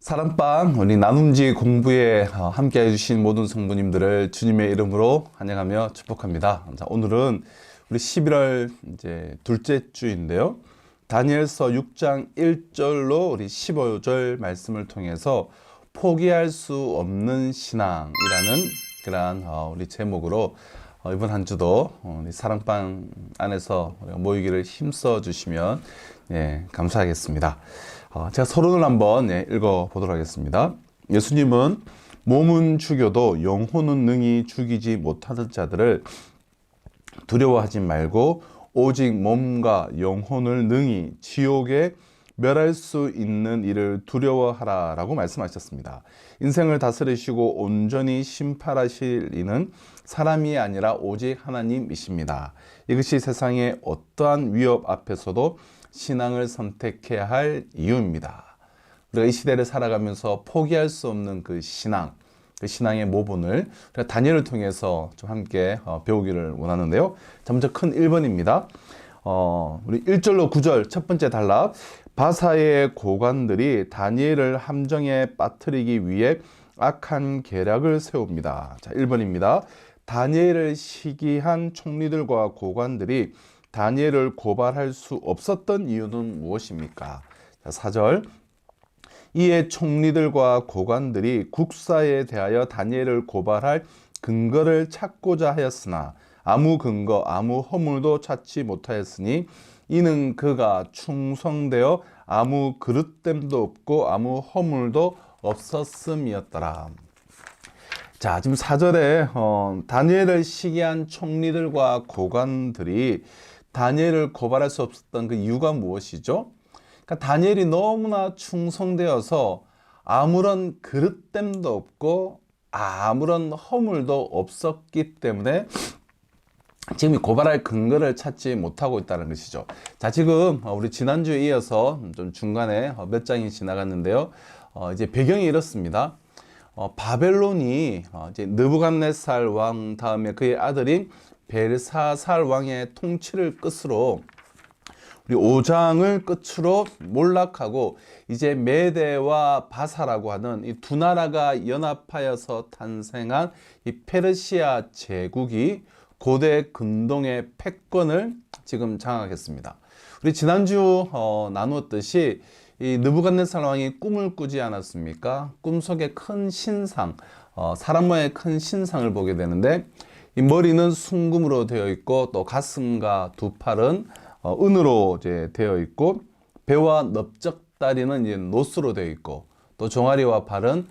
사랑방 우리 나눔지 공부에 함께 해주신 모든 성도님들을 주님의 이름으로 환영하며 축복합니다. 자, 오늘은 우리 11월 이제 둘째 주인데요. 다니엘서 6장 1절로 우리 15절 말씀을 통해서 포기할 수 없는 신앙이라는 그러한 우리 제목으로 이번 한 주도 우리 사랑방 안에서 모이기를 힘써 주시면 감사하겠습니다. 제가 서론을 한번 읽어보도록 하겠습니다. 예수님은 몸은 죽여도 영혼은 능히 죽이지 못하는 자들을 두려워하지 말고 오직 몸과 영혼을 능히 지옥에 멸할 수 있는 이를 두려워하라 라고 말씀하셨습니다. 인생을 다스리시고 온전히 심판하실 이는 사람이 아니라 오직 하나님이십니다. 이것이 세상의 어떠한 위협 앞에서도 신앙을 선택해야 할 이유입니다. 우리가 이 시대를 살아가면서 포기할 수 없는 그 신앙, 그 신앙의 모본을 우리가 다니엘을 통해서 좀 함께 배우기를 원하는데요. 자, 먼저 큰 1번입니다. 우리 1절로 9절 첫 번째 단락. 바사의 고관들이 다니엘을 함정에 빠뜨리기 위해 악한 계략을 세웁니다. 자, 1번입니다. 다니엘을 시기한 총리들과 고관들이 다니엘을 고발할 수 없었던 이유는 무엇입니까? 자, 4절. 이에 총리들과 고관들이 국사에 대하여 다니엘을 고발할 근거를 찾고자 하였으나 아무 근거, 아무 허물도 찾지 못하였으니 이는 그가 충성되어 아무 그릇됨도 없고 아무 허물도 없었음이었더라. 자, 지금 4절에 다니엘을 시기한 총리들과 고관들이 다니엘을 고발할 수 없었던 그 이유가 무엇이죠? 그러니까 다니엘이 너무나 충성되어서 아무런 그릇됨도 없고 아무런 허물도 없었기 때문에 지금 고발할 근거를 찾지 못하고 있다는 것이죠. 자, 지금 우리 지난주에 이어서 좀 중간에 몇 장이 지나갔는데요. 이제 배경이 이렇습니다. 바벨론이 이제 느부갓네살 왕 다음에 그의 아들인 벨사살 왕의 통치를 끝으로 우리 5장을 끝으로 몰락하고 이제 메대와 바사라고 하는 이 두 나라가 연합하여서 탄생한 이 페르시아 제국이 고대 근동의 패권을 지금 장악했습니다. 우리 지난주 나누었듯이 이 느부갓네살 왕이 꿈을 꾸지 않았습니까? 꿈속에 큰 신상, 사람 모양의 큰 신상을 보게 되는데 이 머리는 순금으로 되어 있고 또 가슴과 두 팔은 은으로 이제 되어 있고 배와 넓적다리는 이제 노스로 되어 있고 또 종아리와 발은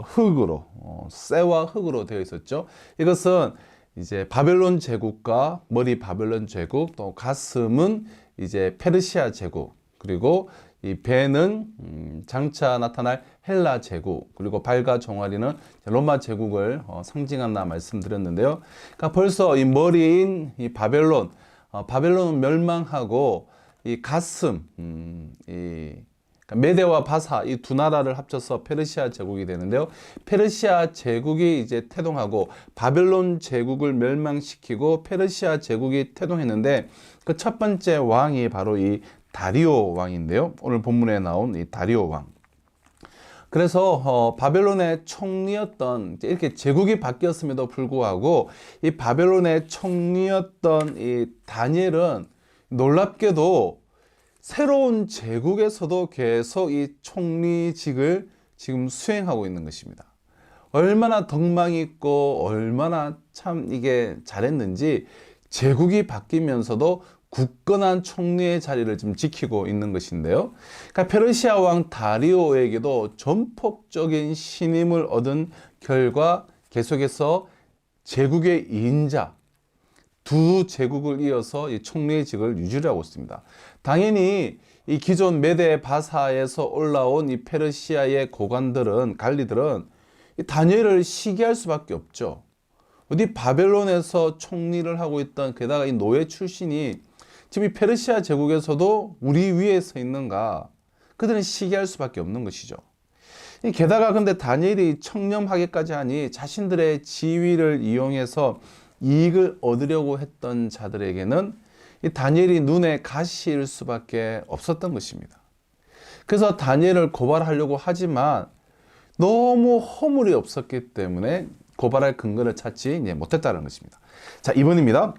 흙으로 쇠와 흙으로 되어 있었죠. 이것은 이제 바벨론 제국과 머리 바벨론 제국, 또 가슴은 이제 페르시아 제국, 그리고 이 배는 장차 나타날 헬라 제국, 그리고 발과 종아리는 로마 제국을 상징한다 말씀드렸는데요. 그러니까 벌써 이 머리인 이 바벨론, 바벨론은 멸망하고 이 가슴, 그러니까 메대와 바사 이 두 나라를 합쳐서 페르시아 제국이 되는데요. 페르시아 제국이 이제 태동하고 바벨론 제국을 멸망시키고 페르시아 제국이 태동했는데 그 첫 번째 왕이 바로 이 다리오 왕인데요. 오늘 본문에 나온 이 다리오 왕. 그래서 바벨론의 총리였던 이렇게 제국이 바뀌었음에도 불구하고 이 바벨론의 총리였던 이 다니엘은 놀랍게도 새로운 제국에서도 계속 이 총리직을 지금 수행하고 있는 것입니다. 얼마나 덕망이 있고 얼마나 참 이게 잘했는지 제국이 바뀌면서도 굳건한 총리의 자리를 지금 지키고 있는 것인데요. 그러니까 페르시아 왕 다리오에게도 전폭적인 신임을 얻은 결과 계속해서 제국의 2인자, 두 제국을 이어서 이 총리의 직을 유지를 하고 있습니다. 당연히 이 기존 메대 바사에서 올라온 이 페르시아의 고관들은, 관리들은 이 다니엘을 시기할 수밖에 없죠. 어디 바벨론에서 총리를 하고 있던, 게다가 이 노예 출신이 지금 이 페르시아 제국에서도 우리 위에 서 있는가? 그들은 시기할 수밖에 없는 것이죠. 게다가 근데 다니엘이 청렴하게까지 하니 자신들의 지위를 이용해서 이익을 얻으려고 했던 자들에게는 이 다니엘이 눈에 가시일 수밖에 없었던 것입니다. 그래서 다니엘을 고발하려고 하지만 너무 허물이 없었기 때문에 고발할 근거를 찾지 못했다는 것입니다. 자, 2번입니다.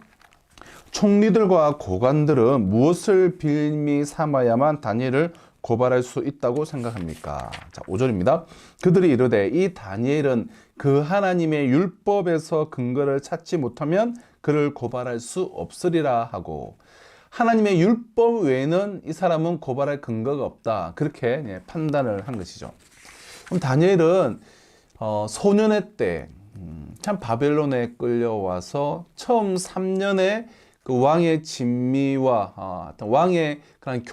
총리들과 고관들은 무엇을 빌미 삼아야만 다니엘을 고발할 수 있다고 생각합니까? 자, 5절입니다. 그들이 이르되 이 다니엘은 그 하나님의 율법에서 근거를 찾지 못하면 그를 고발할 수 없으리라 하고, 하나님의 율법 외에는 이 사람은 고발할 근거가 없다, 그렇게 판단을 한 것이죠. 그럼 다니엘은 소년의 때 참 바벨론에 끌려와서 처음 3년의 그 왕의 진미와 왕의 그런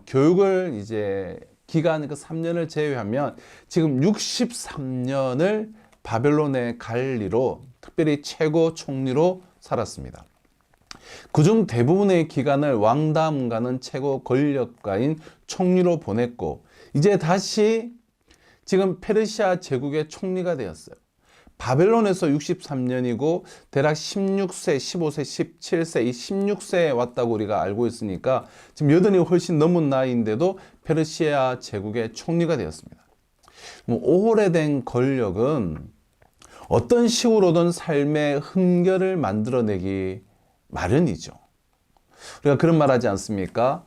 교육을 이제 기간 그 3년을 제외하면 지금 63년을 바벨론의 관리로, 특별히 최고 총리로 살았습니다. 그중 대부분의 기간을 왕다음 가는 최고 권력가인 총리로 보냈고, 이제 다시 지금 페르시아 제국의 총리가 되었어요. 바벨론에서 63년이고 대략 16세, 15세, 17세, 이 16세에 왔다고 우리가 알고 있으니까 지금 여든이 훨씬 넘은 나이인데도 페르시아 제국의 총리가 되었습니다. 오래된 권력은 어떤 식으로든 삶의 흠결을 만들어내기 마련이죠. 우리가 그런 말 하지 않습니까?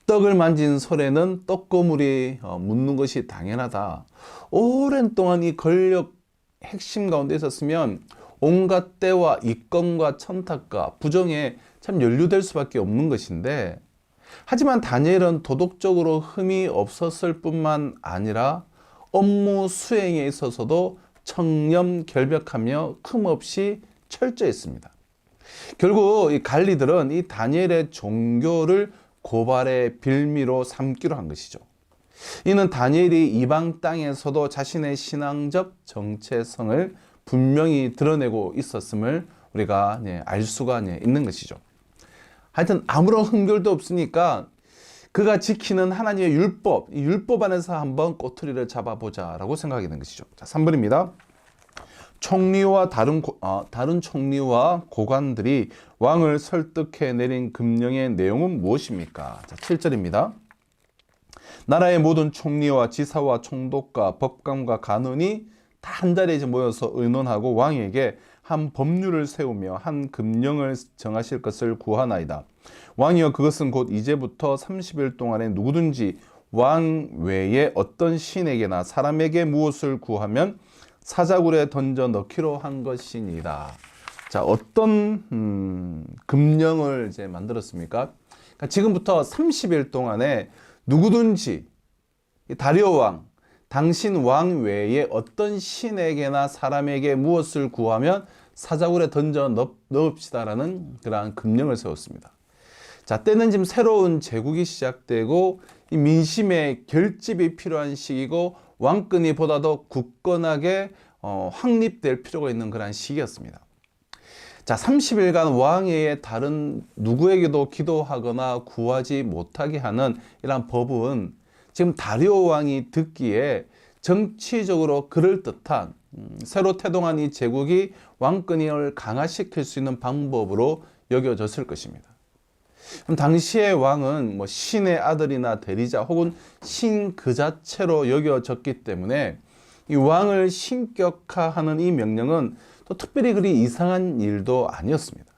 떡을 만진 소래는 떡고물이 묻는 것이 당연하다. 오랜 동안 이 권력 핵심 가운데 있었으면 온갖 때와 이권과 천탁과 부정에 참 연루될 수밖에 없는 것인데, 하지만 다니엘은 도덕적으로 흠이 없었을 뿐만 아니라 업무 수행에 있어서도 청렴결벽하며 흠없이 철저했습니다. 결국 이 관리들은 이 다니엘의 종교를 고발의 빌미로 삼기로 한 것이죠. 이는 다니엘이 이방 땅에서도 자신의 신앙적 정체성을 분명히 드러내고 있었음을 우리가 알 수가 있는 것이죠. 하여튼 아무런 흠결도 없으니까 그가 지키는 하나님의 율법, 이 율법 안에서 한번 꼬투리를 잡아보자 라고 생각이 된 것이죠. 자, 3번입니다. 총리와 다른 총리와 고관들이 왕을 설득해 내린 금령의 내용은 무엇입니까? 자, 7절입니다. 나라의 모든 총리와 지사와 총독과 법관과 간원이 다 한자리에 모여서 의논하고 왕에게 한 법률을 세우며 한 금령을 정하실 것을 구하나이다. 왕이여, 그것은 곧 이제부터 30일 동안에 누구든지 왕 외에 어떤 신에게나 사람에게 무엇을 구하면 사자굴에 던져 넣기로 한 것이니이다. 자, 어떤 금령을 이제 만들었습니까? 그러니까 지금부터 30일 동안에 누구든지 다리오 왕, 당신 왕 외에 어떤 신에게나 사람에게 무엇을 구하면 사자굴에 던져 넣읍시다라는 그러한 금령을 세웠습니다. 자, 때는 지금 새로운 제국이 시작되고 이 민심의 결집이 필요한 시기고 왕권이 보다 더 굳건하게 확립될 필요가 있는 그런 시기였습니다. 자, 30일간 왕 외에 다른 누구에게도 기도하거나 구하지 못하게 하는 이러한 법은 지금 다리오 왕이 듣기에 정치적으로 그럴듯한 새로 태동한 이 제국이 왕권을 강화시킬 수 있는 방법으로 여겨졌을 것입니다. 그럼 당시의 왕은 뭐 신의 아들이나 대리자 혹은 신 그 자체로 여겨졌기 때문에 이 왕을 신격화하는 이 명령은 또 특별히 그리 이상한 일도 아니었습니다.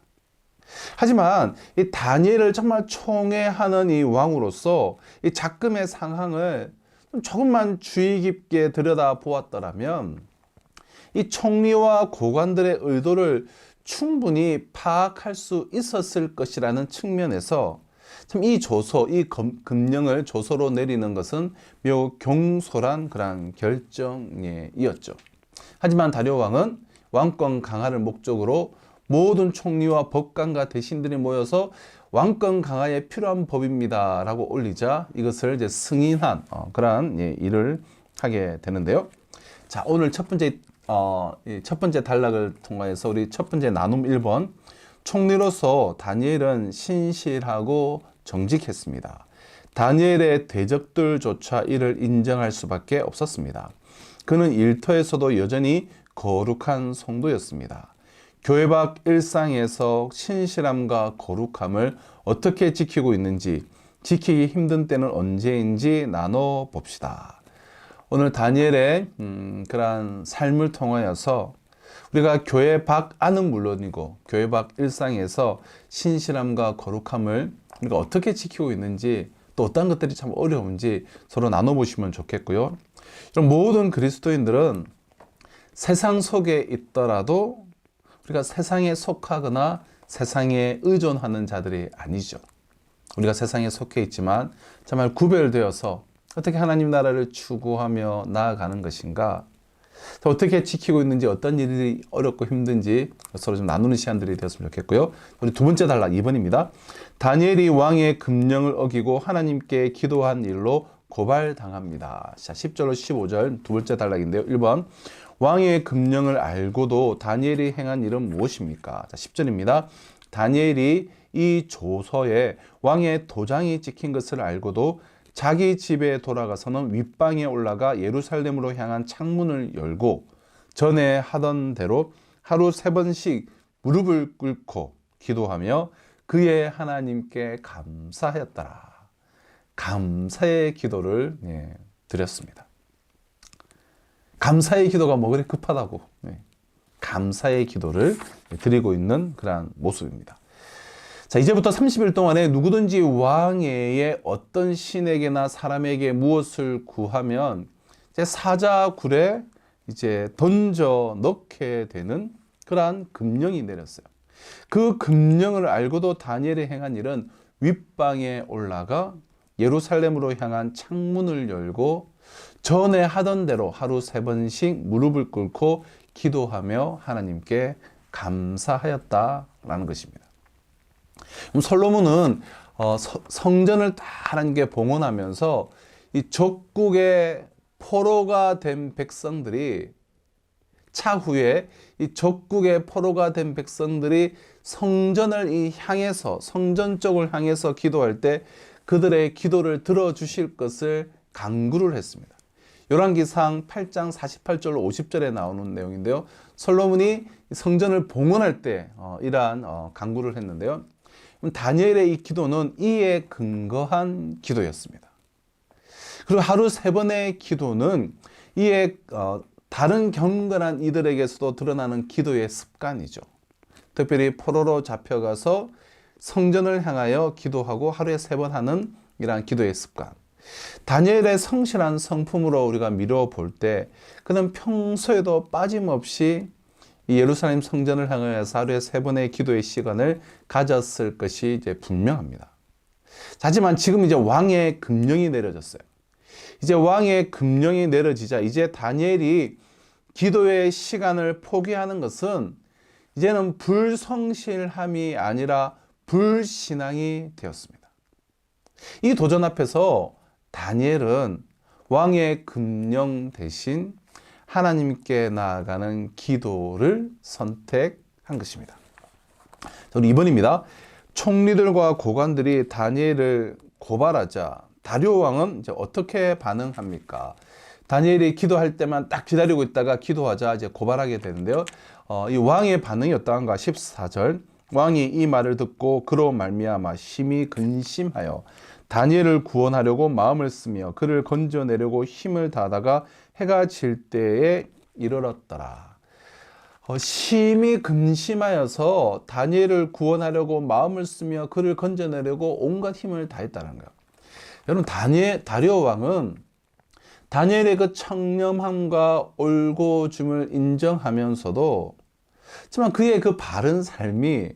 하지만 이 다니엘을 정말 총애하는 이 왕으로서 이 작금의 상황을 조금만 주의 깊게 들여다 보았더라면 이 총리와 고관들의 의도를 충분히 파악할 수 있었을 것이라는 측면에서 참 이 조서, 이 금령을 조서로 내리는 것은 매우 경솔한 그런 결정이었죠. 하지만 다리오 왕은 왕권 강화를 목적으로 모든 총리와 법관과 대신들이 모여서 왕권 강화에 필요한 법입니다 라고 올리자 이것을 이제 승인한 그러한 일을 하게 되는데요. 자, 오늘 첫 번째 단락을 통해서 우리 첫 번째 나눔 1번, 총리로서 다니엘은 신실하고 정직했습니다. 다니엘의 대적들조차 이를 인정할 수밖에 없었습니다. 그는 일터에서도 여전히 거룩한 성도였습니다. 교회 밖 일상에서 신실함과 거룩함을 어떻게 지키고 있는지 지키기 힘든 때는 언제인지 나눠 봅시다. 오늘 다니엘의 그러한 삶을 통하여서 우리가 교회 밖 안은 물론이고 교회 밖 일상에서 신실함과 거룩함을 우리가 어떻게 지키고 있는지, 또 어떤 것들이 참 어려운지 서로 나눠보시면 좋겠고요. 모든 그리스도인들은 세상 속에 있더라도 우리가 세상에 속하거나 세상에 의존하는 자들이 아니죠. 우리가 세상에 속해 있지만 정말 구별되어서 어떻게 하나님 나라를 추구하며 나아가는 것인가, 어떻게 지키고 있는지, 어떤 일이 어렵고 힘든지 서로 좀 나누는 시간들이 되었으면 좋겠고요. 우리 두 번째 단락 2번입니다. 다니엘이 왕의 금령을 어기고 하나님께 기도한 일로 고발당합니다. 자, 10절로 15절 두 번째 단락인데요. 1번, 왕의 금령을 알고도 다니엘이 행한 일은 무엇입니까? 자, 10절입니다. 다니엘이 이 조서에 왕의 도장이 찍힌 것을 알고도 자기 집에 돌아가서는 윗방에 올라가 예루살렘으로 향한 창문을 열고 전에 하던 대로 하루 3번씩 무릎을 꿇고 기도하며 그의 하나님께 감사하였더라. 감사의 기도를 드렸습니다. 감사의 기도가 뭐 그리 급하다고, 감사의 기도를 드리고 있는 그러한 모습입니다. 자, 이제부터 30일 동안에 누구든지 왕의 어떤 신에게나 사람에게 무엇을 구하면 이제 사자굴에 이제 던져 넣게 되는 그러한 금령이 내렸어요. 그 금령을 알고도 다니엘이 행한 일은 윗방에 올라가 예루살렘으로 향한 창문을 열고 전에 하던 대로 하루 3번씩 무릎을 꿇고 기도하며 하나님께 감사하였다라는 것입니다. 솔로몬은 성전을 다 하나님께 봉헌하면서 이 적국의 포로가 된 백성들이, 차후에 이 적국의 포로가 된 백성들이 성전을 향해서, 성전 쪽을 향해서 기도할 때 그들의 기도를 들어주실 것을 간구를 했습니다. 열왕기상 8장 48절로 50절에 나오는 내용인데요. 솔로몬이 성전을 봉헌할 때 이러한 간구를 했는데요. 다니엘의 이 기도는 이에 근거한 기도였습니다. 그리고 하루 3번의 기도는 이에 다른 경건한 이들에게서도 드러나는 기도의 습관이죠. 특별히 포로로 잡혀가서 성전을 향하여 기도하고 하루에 3번 하는 이러한 기도의 습관. 다니엘의 성실한 성품으로 우리가 미뤄볼 때 그는 평소에도 빠짐없이 이 예루살렘 성전을 향하여서 하루에 3번의 기도의 시간을 가졌을 것이 이제 분명합니다. 하지만 지금 이제 왕의 금령이 내려졌어요. 이제 왕의 금령이 내려지자 이제 다니엘이 기도의 시간을 포기하는 것은 이제는 불성실함이 아니라 불신앙이 되었습니다. 이 도전 앞에서 다니엘은 왕의 금령 대신 하나님께 나아가는 기도를 선택한 것입니다. 우리 2번입니다. 총리들과 고관들이 다니엘을 고발하자 다리오 왕은 이제 어떻게 반응합니까? 다니엘이 기도할 때만 딱 기다리고 있다가 기도하자 이제 고발하게 되는데요. 이 왕의 반응이 어떠한가? 14절. 왕이 이 말을 듣고 그로 말미암아 심히 근심하여 다니엘을 구원하려고 마음을 쓰며 그를 건져내려고 힘을 다하다가 해가 질 때에 이르렀더라. 심히 근심하여서 다니엘을 구원하려고 마음을 쓰며 그를 건져내려고 온갖 힘을 다했다는 거예요. 여러분, 다리오 왕은 다니엘의 그 청렴함과 올곧음을 인정하면서도 하지만 그의 그 바른 삶이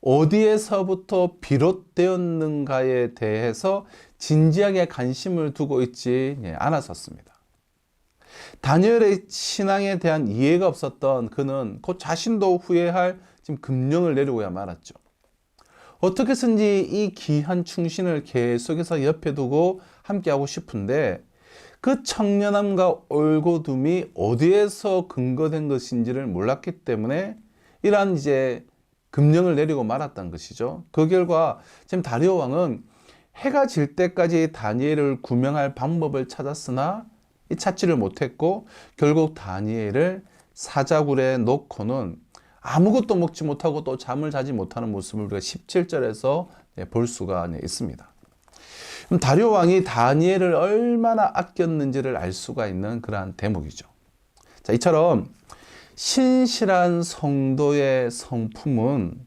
어디에서부터 비롯되었는가에 대해서 진지하게 관심을 두고 있지 않았었습니다. 다니엘의 신앙에 대한 이해가 없었던 그는 곧 자신도 후회할 지금 금령을 내리고야 말았죠. 어떻게 해서든지 이 귀한 충신을 계속해서 옆에 두고 함께하고 싶은데 그 청렴함과 올곧음이 어디에서 근거된 것인지를 몰랐기 때문에 이러한 이제 금령을 내리고 말았던 것이죠. 그 결과 지금 다리오 왕은 해가 질 때까지 다니엘을 구명할 방법을 찾았으나 찾지를 못했고 결국 다니엘을 사자굴에 놓고는 아무것도 먹지 못하고 또 잠을 자지 못하는 모습을 우리가 17절에서 볼 수가 있습니다. 다리오 왕이 다니엘을 얼마나 아꼈는지를 알 수가 있는 그러한 대목이죠. 자, 이처럼 신실한 성도의 성품은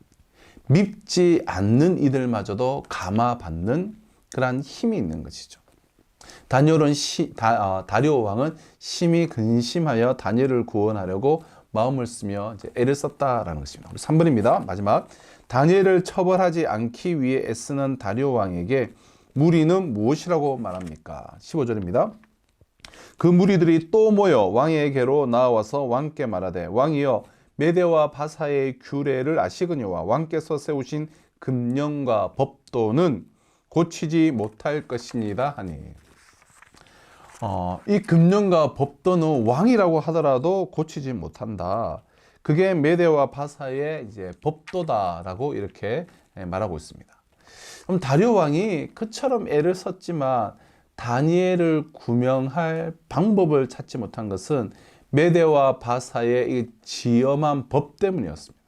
밉지 않는 이들마저도 감화받는 그러한 힘이 있는 것이죠. 다리오 왕은 심히 근심하여 다니엘을 구원하려고 마음을 쓰며 이제 애를 썼다라는 것입니다. 3번입니다. 마지막. 다니엘을 처벌하지 않기 위해 애쓰는 다리오 왕에게 무리는 무엇이라고 말합니까? 15절입니다. 그 무리들이 또 모여 왕에게로 나와서 왕께 말하되 왕이여 메대와 바사의 규례를 아시거니와 왕께서 세우신 금령과 법도는 고치지 못할 것입니다 하니. 이 금령과 법도는 왕이라고 하더라도 고치지 못한다. 그게 메대와 바사의 이제 법도다라고 이렇게 말하고 있습니다. 그럼 다리오 왕이 그처럼 애를 썼지만 다니엘을 구명할 방법을 찾지 못한 것은 메대와 바사의 이 지엄한 법 때문이었습니다.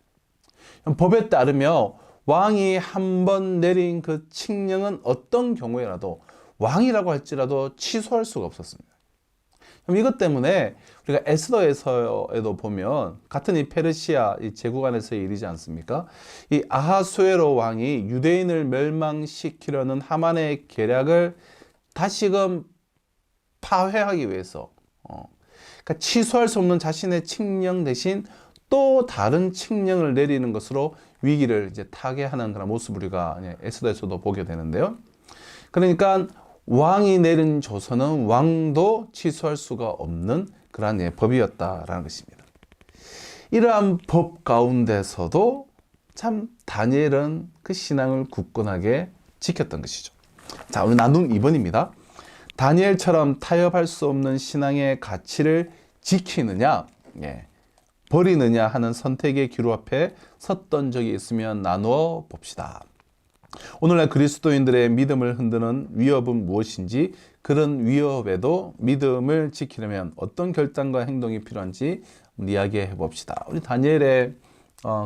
법에 따르며 왕이 한 번 내린 그 칙령은 어떤 경우에라도 왕이라고 할지라도 취소할 수가 없었습니다. 그럼 이것 때문에 우리가 에스더에서도 보면 같은 이 페르시아 이 제국 안에서의 일이지 않습니까? 이 아하수에로 왕이 유대인을 멸망시키려는 하만의 계략을 다시금 파회하기 위해서 그러니까 취소할 수 없는 자신의 칙령 대신 또 다른 칙령을 내리는 것으로 위기를 이제 타개하는 그런 모습을 우리가 에스더에서도 보게 되는데요. 그러니까 왕이 내린 조서는 왕도 취소할 수가 없는 그러한 법이었다라는 것입니다. 이러한 법 가운데서도 참 다니엘은 그 신앙을 굳건하게 지켰던 것이죠. 자, 오늘 나눔 2번입니다. 다니엘처럼 타협할 수 없는 신앙의 가치를 지키느냐, 버리느냐 하는 선택의 기로 앞에 섰던 적이 있으면 나누어 봅시다. 오늘날 그리스도인들의 믿음을 흔드는 위협은 무엇인지, 그런 위협에도 믿음을 지키려면 어떤 결단과 행동이 필요한지 이야기해 봅시다. 우리 다니엘의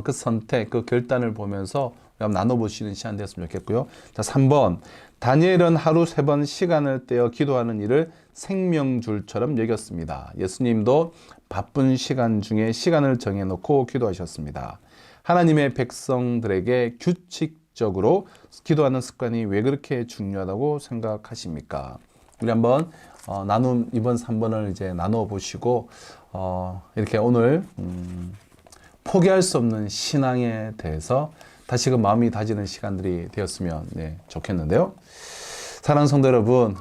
그 선택, 그 결단을 보면서 나눠보시는 시간 됐으면 좋겠고요. 자, 3번. 다니엘은 하루 3번 시간을 떼어 기도하는 일을 생명줄처럼 여겼습니다. 예수님도 바쁜 시간 중에 시간을 정해놓고 기도하셨습니다. 하나님의 백성들에게 규칙적으로 기도하는 습관이 왜 그렇게 중요하다고 생각하십니까? 우리 한번 나눔 2번, 3번을 이제 나눠 보시고 이렇게 오늘 포기할 수 없는 신앙에 대해서 다시금 마음이 다지는 시간들이 되었으면 좋겠는데요. 사랑하는 성도 여러분,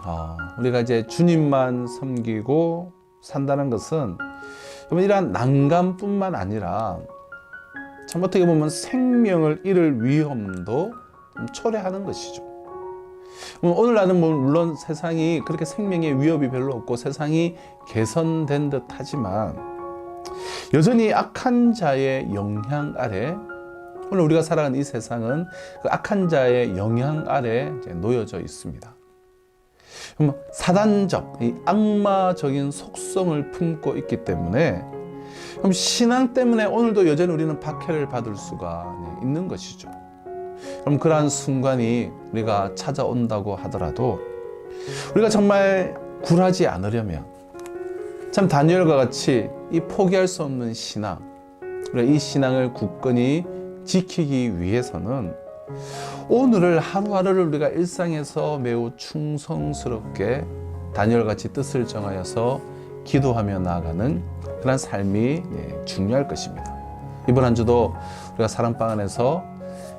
우리가 이제 주님만 섬기고 산다는 것은 이러한 난감뿐만 아니라 참 어떻게 보면 생명을 잃을 위험도 초래하는 것이죠. 오늘날은 물론 세상이 그렇게 생명의 위협이 별로 없고 세상이 개선된 듯 하지만 여전히 악한 자의 영향 아래, 오늘 우리가 살아가는 이 세상은 그 악한 자의 영향 아래 놓여져 있습니다. 사단적, 이 악마적인 속성을 품고 있기 때문에 그럼 신앙 때문에 오늘도 여전히 우리는 박해를 받을 수가 있는 것이죠. 그럼 그러한 순간이 우리가 찾아온다고 하더라도 우리가 정말 굴하지 않으려면 참 다니엘과 같이 이 포기할 수 없는 신앙, 우리가 이 신앙을 굳건히 지키기 위해서는 오늘을 하루하루를 우리가 일상에서 매우 충성스럽게 다니엘같이 뜻을 정하여서 기도하며 나아가는 그런 삶이 중요할 것입니다. 이번 한 주도 우리가 사랑방 안에서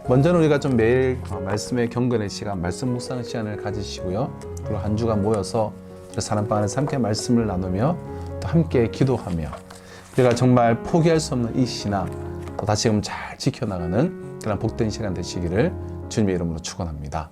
먼저는 우리가 좀 매일 말씀의 경건의 시간, 말씀 묵상 시간을 가지시고요. 그리고 한 주간 모여서 사랑방 안에서 함께 말씀을 나누며 또 함께 기도하며 우리가 정말 포기할 수 없는 이 신앙 또 다시금 잘 지켜나가는 그런 복된 시간 되시기를 주님의 이름으로 축원합니다.